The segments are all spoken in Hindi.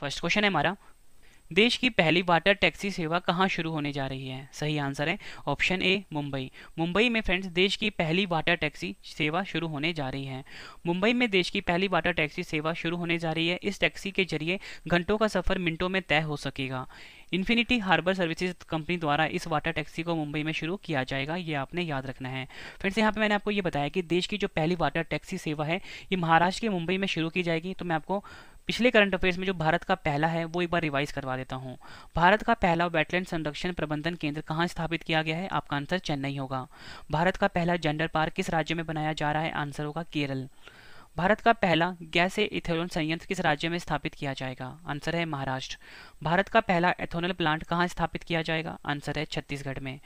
फर्स्ट क्वेश्चन है हमारा, देश की पहली वाटर टैक्सी सेवा कहाँ शुरू होने जा रही है? सही आंसर है ऑप्शन ए मुंबई। मुंबई में फ्रेंड्स देश की पहली वाटर टैक्सी सेवा शुरू होने जा रही है। मुंबई में देश की पहली वाटर टैक्सी सेवा शुरू होने जा रही है। इस टैक्सी के जरिए घंटों का सफर मिनटों में तय हो सकेगा। इन्फिनिटी हार्बर सर्विसेज कंपनी द्वारा इस वाटर टैक्सी को मुंबई में शुरू किया जाएगा, ये आपने याद रखना है। फ्रेंड्स यहाँ पे मैंने आपको ये बताया कि देश की जो पहली वाटर टैक्सी सेवा है ये महाराष्ट्र के मुंबई में शुरू की जाएगी। तो मैं आपको पिछले करंट अफेयर्स में जो भारत का पहला है वो एक बार रिवाइज करवा देता हूँ। भारत का पहला वेटलैंड संरक्षण प्रबंधन केंद्र कहाँ स्थापित किया गया है? आपका आंसर चेन्नई होगा। भारत का पहला जेंडर पार्क किस राज्य में बनाया जा रहा है? आंसर होगा केरल। भारत का पहला गैस से इथेनॉल संयंत्र किस राज्य में स्थापित किया जाएगा? आंसर है महाराष्ट्र। भारत का पहला एथेनॉल प्लांट कहाँ स्थापित किया जाएगा? आंसर है छत्तीसगढ़ में।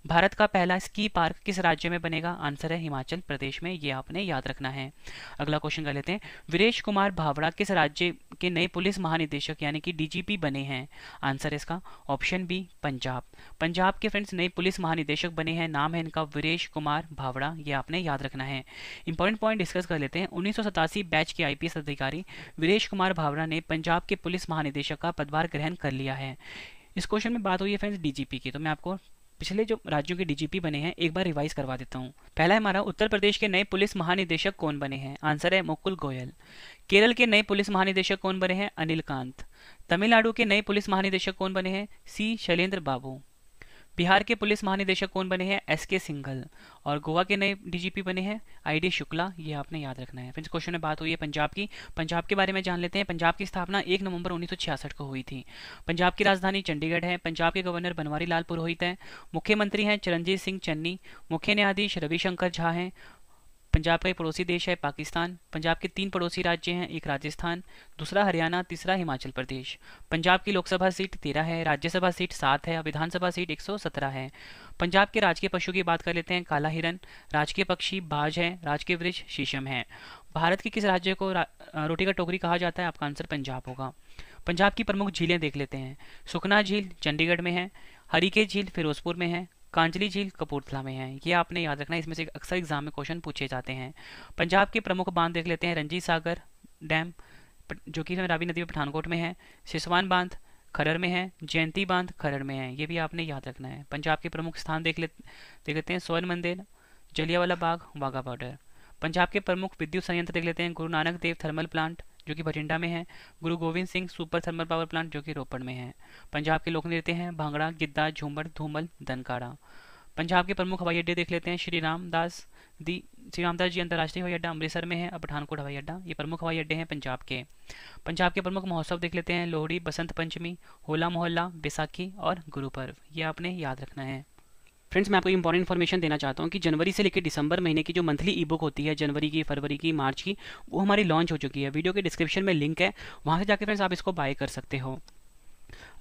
भारत का पहला स्की पार्क किस राज्य में बनेगा? आंसर है हिमाचल प्रदेश में, ये आपने याद रखना है। अगला क्वेश्चन कर लेते हैं, वीरेश कुमार भावड़ा किस राज्य के नए पुलिस महानिदेशक यानी कि डीजीपी बने हैं? आंसर है इसका ऑप्शन बी पंजाब। पंजाब के फ्रेंड्स नए पुलिस महानिदेशक बने हैं, नाम है इनका वीरेश कुमार भावड़ा, ये आपने याद रखना है। इंपॉर्टेंट पॉइंट डिस्कस कर लेते हैं। 1987 बैच के आईपीएस अधिकारी वीरेश कुमार भावड़ा ने पंजाब के पुलिस महानिदेशक का पदभार ग्रहण कर लिया है। इस क्वेश्चन में बात हुई है फ्रेंड्स डीजीपी की, तो मैं आपको पिछले जो राज्यों के डीजीपी बने हैं एक बार रिवाइज करवा देता हूँ। पहला है हमारा, उत्तर प्रदेश के नए पुलिस महानिदेशक कौन बने हैं? आंसर है मुकुल गोयल। केरल के नए पुलिस महानिदेशक कौन बने हैं? अनिल कांत। तमिलनाडु के नए पुलिस महानिदेशक कौन बने हैं? सी शैलेंद्र बाबू। बिहार के पुलिस महानिदेशक कौन बने हैं? एस के सिंघल। और गोवा के नए डीजीपी बने हैं आई डी शुक्ला, ये आपने याद रखना है। फ्रेंड्स क्वेश्चन में बात हुई है पंजाब की, पंजाब के बारे में जान लेते हैं। पंजाब की स्थापना 1 नवंबर 1966 को हुई थी। पंजाब की राजधानी चंडीगढ़ है। पंजाब के गवर्नर बनवारी लाल पुरोहित हैं। मुख्यमंत्री हैं चरणजीत सिंह चन्नी। मुख्य न्यायाधीश रविशंकर झा हैं। पंजाब का एक पड़ोसी देश है पाकिस्तान। पंजाब के 3 पड़ोसी राज्य हैं, एक राजस्थान, दूसरा हरियाणा, तीसरा हिमाचल प्रदेश। पंजाब की लोकसभा सीट 13 है, राज्यसभा सीट 7 है और विधानसभा सीट 117 है। पंजाब के राजकीय पशु की बात कर लेते हैं, काला हिरन। राजकीय पक्षी बाज है। राजकीय वृक्ष शीशम है। भारत के किस राज्य को रोटी का टोकरी कहा जाता है? आपका आंसर पंजाब होगा। पंजाब की प्रमुख झीलें देख लेते हैं। सुखना झील चंडीगढ़ में है। हरीके झील फिरोजपुर में है। कांजली झील कपूरथला में है, ये आपने याद रखना है, इसमें से अक्सर एग्जाम में क्वेश्चन पूछे जाते हैं। पंजाब के प्रमुख बांध देख लेते हैं, रंजीत सागर डैम जो कि रावी नदी में पठानकोट में है। सिसवान बांध खरर में है। जयंती बांध खरर में है, ये भी आपने याद रखना है। पंजाब के प्रमुख स्थान देख लेते हैं, स्वर्ण मंदिर, जलियांवाला बाग, वाघा बॉर्डर। पंजाब के प्रमुख विद्युत संयंत्र देख लेते हैं, गुरु नानक देव थर्मल प्लांट जो कि बठिंडा में है। गुरु Govind Singh super thermal power plant जो कि रोपड़ में है। पंजाब के लोक नृत्य हैं भांगड़ा, गिद्दा, झूमर, धूमल, धनकाड़ा। पंजाब के प्रमुख हवाई अड्डे देख लेते हैं, श्री रामदास जी अंतर्राष्ट्रीय हवाई अड्डा अमृतसर में है और पठानकोट हवाई अड्डा, ये प्रमुख हवाई अड्डे हैं पंजाब के। पंजाब के प्रमुख महोत्सव देख लेते हैं, लोहड़ी, बसंत पंचमी, होला मोहल्ला, बैसाखी और गुरु पर्व, ये आपने याद रखना है। फ्रेंड्स मैं आपको इंपॉर्टेंट इन्फॉर्मेशन देना चाहता हूँ कि जनवरी से लेकर दिसंबर महीने की जो मंथली ई बुक होती है, जनवरी की, फरवरी की, मार्च की, वो हमारी लॉन्च हो चुकी है। वीडियो के डिस्क्रिप्शन में लिंक है, वहाँ से जाकर फ्रेंड्स आप इसको बाय कर सकते हो।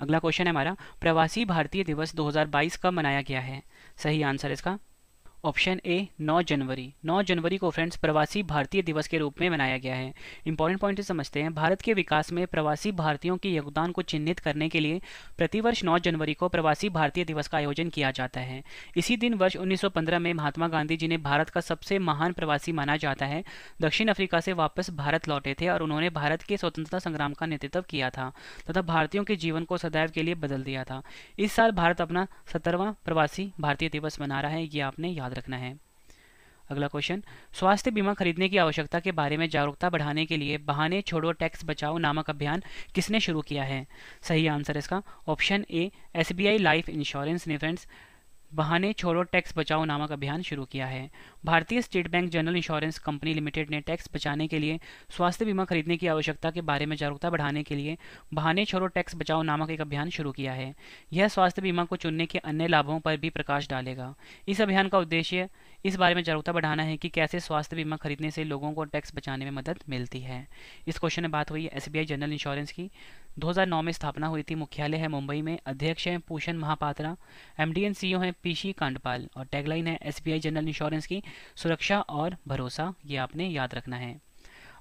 अगला क्वेश्चन है हमारा, प्रवासी भारतीय दिवस 2022 कब मनाया गया है? सही आंसर इसका ऑप्शन ए 9 जनवरी। 9 जनवरी को फ्रेंड्स प्रवासी भारतीय दिवस के रूप में मनाया गया है। इंपॉर्टेंट पॉइंट समझते हैं, भारत के विकास में प्रवासी भारतीयों के योगदान को चिन्हित करने के लिए प्रतिवर्ष 9 जनवरी को प्रवासी भारतीय दिवस का आयोजन किया जाता है। इसी दिन वर्ष 1915 में महात्मा गांधी जी ने भारत का सबसे महान प्रवासी माना जाता है दक्षिण अफ्रीका से वापस भारत लौटे थे और उन्होंने भारत के स्वतंत्रता संग्राम का नेतृत्व किया था तथा भारतीयों के जीवन को सदैव के लिए बदल दिया था। इस साल भारत अपना 70वां प्रवासी भारतीय दिवस मना रहा है, ये आपने याद रखना है। अगला क्वेश्चन, स्वास्थ्य बीमा खरीदने की आवश्यकता के बारे में जागरूकता बढ़ाने के लिए बहाने छोड़ो टैक्स बचाओ नामक अभियान किसने शुरू किया है? सही आंसर इसका option A SBI life insurance ने फ्रेंड्स बहाने छोड़ो टैक्स बचाओ नामक अभियान शुरू किया है। भारतीय state bank general insurance company limited ने टैक्स बचाने के लिए स्वास्थ्य बीमा खरीदने की आवश्यकता के बारे में जागरूकता बढ़ाने के लिए बहाने छोड़ो टैक्स बचाओ नामक एक अभियान शुरू किया है। यह स्वास्थ्य बीमा को चुनने के अन्य लाभों पर भी प्रकाश डालेगा। इस अभियान का उद्देश्य इस बारे में जागरूकता बढ़ाना है कि कैसे स्वास्थ्य बीमा खरीदने से लोगों को टैक्स बचाने में मदद मिलती है। इस क्वेश्चन में बात हुई है एसबीआई जनरल इंश्योरेंस की। 2009 में स्थापना हुई थी, मुख्यालय है मुंबई में, अध्यक्ष हैं Pushan Mahapatra, MD and CEO हैं पीसी कांडपाल और टैगलाइन है एसबीआई जनरल इंश्योरेंस की सुरक्षा और भरोसा, ये आपने याद रखना है।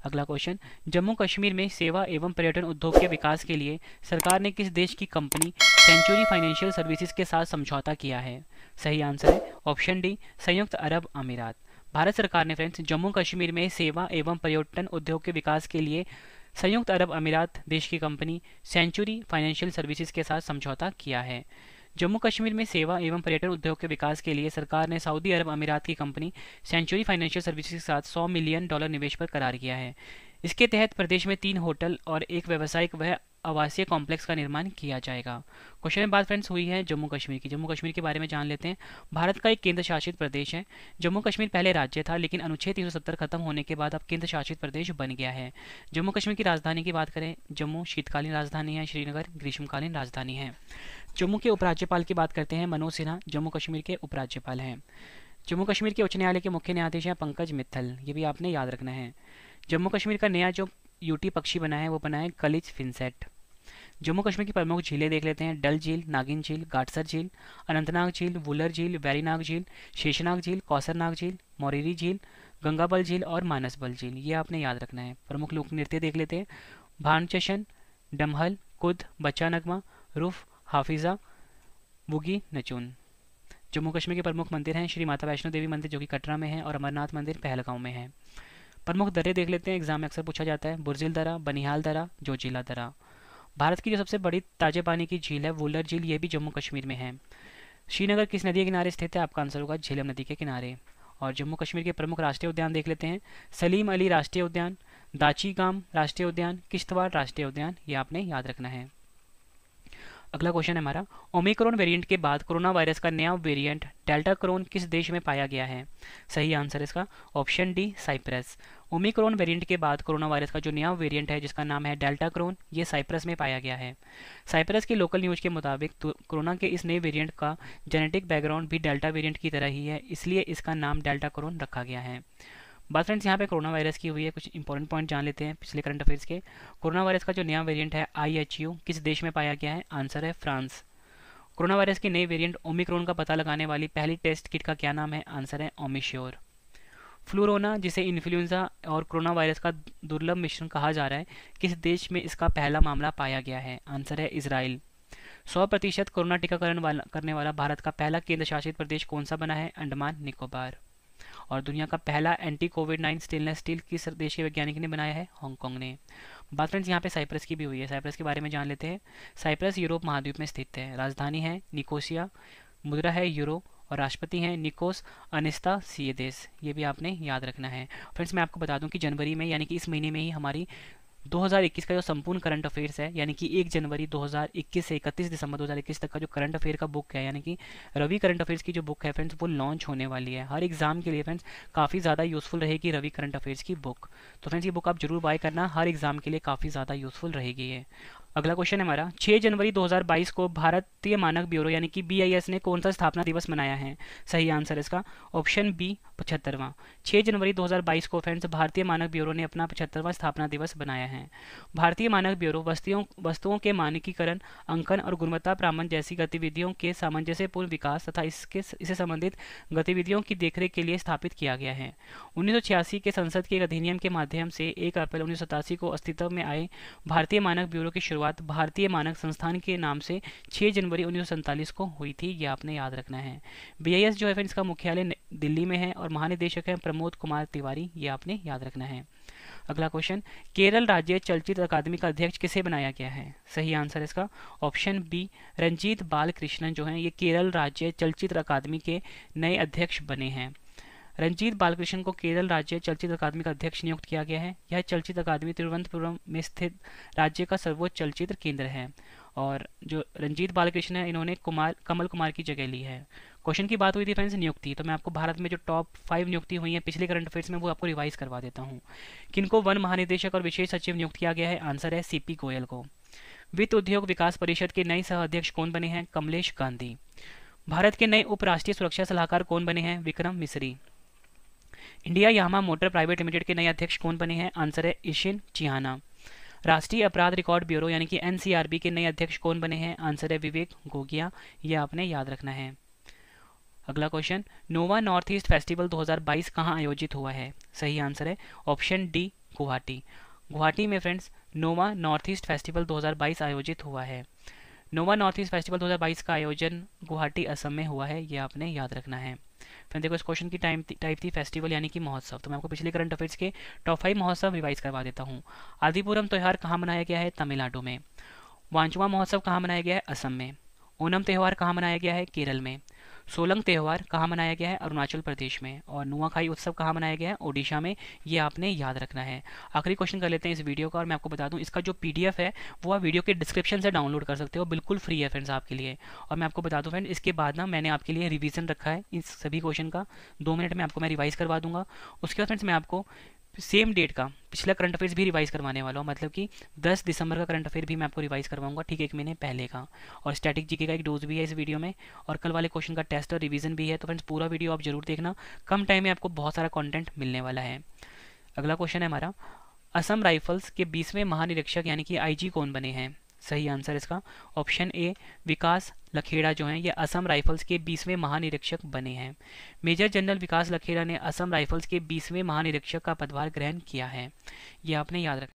अगला क्वेश्चन, जम्मू कश्मीर में सेवा एवं पर्यटन उद्योग के विकास के लिए सरकार ने किस देश की कंपनी सेंचुरी फाइनेंशियल सर्विसेज के साथ समझौता किया है? सही आंसर है ऑप्शन डी संयुक्त अरब अमीरात। भारत सरकार ने फ्रेंड्स जम्मू कश्मीर में सेवा एवं पर्यटन उद्योग के विकास के लिए संयुक्त अरब अमीरात देश की कंपनी सेंचुरी फाइनेंशियल सर्विसेज के साथ समझौता किया है। जम्मू कश्मीर में सेवा एवं पर्यटन उद्योग के विकास के लिए सरकार ने सऊदी अरब अमीरात की कंपनी सेंचुरी फाइनेंशियल सर्विसेज के साथ $100 मिलियन निवेश पर करार किया है। इसके तहत प्रदेश में 3 होटल और एक व्यावसायिक व आवासीय कॉम्प्लेक्स का निर्माण किया जाएगा। क्वेश्चन में बात फ्रेंड्स हुई है जम्मू कश्मीर की। जम्मू कश्मीर के बारे में जान लेते हैं। भारत का एक केंद्र शासित प्रदेश है। जम्मू कश्मीर पहले राज्य था, लेकिन अनुच्छेद 370 खत्म होने के बाद अब केंद्र शासित प्रदेश बन गया है। जम्मू कश्मीर की राजधानी की बात करें, जम्मू शीतकालीन राजधानी है, श्रीनगर ग्रीष्मकालीन राजधानी है। जम्मू के उपराज्यपाल की बात करते हैं, मनोज सिन्हा जम्मू कश्मीर के उपराज्यपाल हैं। जम्मू कश्मीर के उच्च न्यायालय के मुख्य न्यायाधीश हैं पंकज मित्तल, ये भी आपने याद रखना है। जम्मू कश्मीर का नया जो यूटी पक्षी बना है वो बना है कलिज फिनसेट। जम्मू कश्मीर की प्रमुख झीलें देख लेते हैं, डल झील, नागिन झील, गाटसर झील, अनंतनाग झील, वुलर झील, वैरीनाग झील, शेषनाग झील, कौसरनाग झील, मोरेरी झील, गंगाबल झील और मानसबल झील, ये आपने याद रखना है। प्रमुख लोक नृत्य देख लेते हैं, भानचशन, डमहल, कुद, बच्चा नगमा, रुफ, हाफिजा, बुगी, नचून। जम्मू कश्मीर के प्रमुख मंदिर हैं श्री माता वैष्णो देवी मंदिर जो कि कटरा में है और अमरनाथ मंदिर पहलगांव में है। प्रमुख दर्रे देख लेते हैं, एग्जाम में अक्सर पूछा जाता है, बुरजिल दर्रा, बनिहाल दर्रा, जोजिला दर्रा। भारत की जो सबसे बड़ी ताजे पानी की झील है वुलर झील, ये भी जम्मू कश्मीर में है। श्रीनगर किस नदी के किनारे स्थित है? आपका आंसर होगा झेलम नदी के किनारे। और जम्मू कश्मीर के प्रमुख राष्ट्रीय उद्यान देख लेते हैं, सलीम अली राष्ट्रीय उद्यान, दाची गाम राष्ट्रीय उद्यान, किश्तवाड़ राष्ट्रीय उद्यान, ये आपने याद रखना है। अगला क्वेश्चन है हमारा, ओमिक्रॉन वेरिएंट के बाद कोरोना वायरस का नया वेरिएंट डेल्टा क्रोन किस देश में पाया गया है? सही आंसर इसका option D, Cyprus. Omicron variant के बाद कोरोना वायरस का जो नया वेरिएंट है जिसका नाम है डेल्टा क्रोन, ये साइप्रस में पाया गया है। साइप्रस की लोकल न्यूज के मुताबिक कोरोना के इस नए वेरिएंट का जेनेटिक बैकग्राउंड भी डेल्टा वेरिएंट की तरह ही है, इसलिए इसका नाम डेल्टा क्रोन रखा गया है। बात फ्रेंड्स यहाँ पे कोरोना वायरस की हुई है, कुछ इंपॉर्टेंट पॉइंट जान लेते हैं पिछले करंट अफेयर्स के। कोरोना वायरस का जो नया वेरिएंट है IHU किस देश में पाया गया है? आंसर है फ्रांस। कोरोना वायरस के नए वेरिएंट ओमिक्रॉन का पता लगाने वाली पहली टेस्ट किट का क्या नाम है? आंसर है ओमिश्योर। फ्लूरोना जिसे इन्फ्लुएंजा और कोरोना वायरस का दुर्लभ मिश्रण कहा जा रहा है, किस देश में इसका पहला मामला पाया गया है? आंसर है इजराइल। 100% कोरोना टीकाकरण करने वाला भारत का पहला केंद्र शासित प्रदेश कौन सा बना है? अंडमान निकोबार। और दुनिया का पहला एंटी कोविड-9 स्टेनलेस स्टील किस देश के वैज्ञानिक ने बनाया है? हांगकांग ने। बात फ्रेंड्स यहाँ पे साइप्रस की भी हुई है, साइप्रस के बारे में जान लेते हैं। साइप्रस यूरोप महाद्वीप में स्थित है, राजधानी है निकोसिया, मुद्रा है यूरो और राष्ट्रपति हैं निकोस अनिस्तासियादेस, ये भी आपने याद रखना है। फ्रेंड्स मैं आपको बता दूं कि जनवरी में यानी कि इस महीने में ही हमारी 2021 का जो संपूर्ण करंट अफेयर्स है, यानी कि 1 जनवरी 2021 से 31 दिसंबर 2021 तक का जो करंट अफेयर का बुक है, यानी कि रवि करंट अफेयर्स की जो बुक है फ्रेंड्स वो लॉन्च होने वाली है। हर एग्जाम के लिए फ्रेंड्स काफ़ी ज़्यादा यूजफुल रहेगी रवि करंट अफेयर्स की बुक। तो फ्रेंड्स ये बुक आप जरूर बाय करना, हर एग्जाम के लिए काफ़ी ज़्यादा यूजफुल रहेगी ये। अगला क्वेश्चन है हमारा, 6 जनवरी 2022 को भारतीय मानक ब्यूरो यानी कि BIS ने कौन सा स्थापना दिवस मनाया है? सही आंसर इसका ऑप्शन बी, 75वां। 6 जनवरी 2022 को फ्रेंड्स भारतीय मानक ब्यूरो ने अपना 75वां स्थापना दिवस बनाया है। भारतीय मानक ब्यूरो वस्तुओं के मानकीकरण, अंकन और गुणवत्ता प्रमाणन जैसी गतिविधियों के सामंजस्यपूर्ण विकास तथा इससे संबंधित गतिविधियों की देखरेख के लिए स्थापित किया गया है। 1986 के संसद के एक अधिनियम के माध्यम से 1 अप्रैल 1987 को अस्तित्व में आए भारतीय मानक ब्यूरो की शुरुआत भारतीय मानक संस्थान के नाम से 6 जनवरी 1947 को हुई थी, ये आपने याद रखना है। BIS जो है फ्रेंड्स इसका मुख्यालय दिल्ली में है और महानिदेशक हैं प्रमोद कुमार तिवारी, ये आपने याद रखना है। अगला क्वेश्चन, केरल राज्य चलचित्र अकादमी का अध्यक्ष किसे बनाया गया है? सही आंसर इसका ऑप्शन बी, रंजीत बालकृष्णन जो हैं ये केरल राज्य चलचित्र अकादमी के नए अध्यक्ष बने हैं। रंजीत बालकृष्णन को केरल राज्य चलचित्र अकादमी का अध्यक्ष नियुक्त किया गया है। यह चलचित्र अकादमी तिरुवनंतपुरम में स्थित राज्य का सर्वोच्च चलचित्र केंद्र है। और जो रंजीत बालकृष्ण है इन्होंने कमल कुमार की जगह ली है। क्वेश्चन की बात हुई थी फ्रेंड्स नियुक्ति, तो मैं आपको भारत में जो टॉप 5 नियुक्ति हुई है पिछले करंट अफेयर्स में वो आपको रिवाइज करवा देता हूँ। किनको वन महानिदेशक और विशेष सचिव नियुक्त किया गया है? आंसर है CP गोयल को। वित्त उद्योग विकास परिषद के नए सह अध्यक्ष कौन बने हैं? कमलेश गांधी। भारत के नए उप राष्ट्रीय सुरक्षा सलाहकार कौन बने हैं? Vikram Misri. India Yamaha motor private limited के नए अध्यक्ष कौन बने हैं? आंसर है ईशिन चिहाना। राष्ट्रीय अपराध रिकॉर्ड ब्यूरो यानी कि NCRB के नए अध्यक्ष कौन बने हैं? आंसर है विवेक गोगिया, ये आपने याद रखना है। अगला क्वेश्चन, नोवा नॉर्थ ईस्ट फेस्टिवल 2022 कहाँ आयोजित हुआ है? सही आंसर है ऑप्शन डी, गुवाहाटी। गुवाहाटी में फ्रेंड्स नोवा नॉर्थ ईस्ट फेस्टिवल 2022 आयोजित हुआ है। नोवा नॉर्थ ईस्ट फेस्टिवल 2022 का आयोजन गुवाहाटी असम में हुआ है, ये आपने याद रखना है। फिर देखो इस क्वेश्चन की टाइप थी फेस्टिवल यानी कि महोत्सव। तो मैं आपको पिछले करंट अफेयर्स के टॉप 5 महोत्सव रिवाइज करवा देता हूँ। आदिपुरम त्यौहार कहाँ मनाया गया है? तमिलनाडु में। वांचवा महोत्सव कहाँ मनाया गया है? असम में। ओणम त्यौहार कहाँ मनाया गया है? केरल में। सोलंग त्यौहार कहाँ मनाया गया है? अरुणाचल प्रदेश में। और नुआखाई उत्सव कहाँ मनाया गया है? ओडिशा में। ये आपने याद रखना है। आखिरी क्वेश्चन कर लेते हैं इस वीडियो का, और मैं आपको बता दूं इसका जो पीडीएफ है वो आप वीडियो के डिस्क्रिप्शन से डाउनलोड कर सकते हो, बिल्कुल फ्री है फ्रेंड्स आपके लिए। और मैं आपको बता दूं फ्रेंड्स, इसके बाद ना मैंने आपके लिए रिवीजन रखा है इस सभी क्वेश्चन का, 2 मिनट में आपको मैं रिवाइज करवा दूंगा। उसके बाद फ्रेंड्स मैं आपको सेम डेट का पिछला करंट अफेयर्स भी रिवाइज करवाने वाला हूँ, मतलब कि 10 दिसंबर का करंट अफेयर भी मैं आपको रिवाइज करवाऊंगा, ठीक 1 महीने पहले का। और स्टैटिक जीके का एक डोज भी है इस वीडियो में, और कल वाले क्वेश्चन का टेस्ट और रिवीजन भी है। तो फ्रेंड्स पूरा वीडियो आप जरूर देखना, कम टाइम में आपको बहुत सारा कंटेंट मिलने वाला है। अगला क्वेश्चन है हमारा, असम राइफल्स के 20वें महानिरीक्षक यानी कि आईजी कौन बने हैं? सही आंसर इसका ऑप्शन ए विकास लखेड़ा जो हैं ये असम राइफल्स के 20वें महानिरीक्षक बने हैं। मेजर जनरल विकास लखेड़ा ने असम राइफल्स के 20वें महानिरीक्षक का पदभार ग्रहण किया है, ये आपने याद रखना।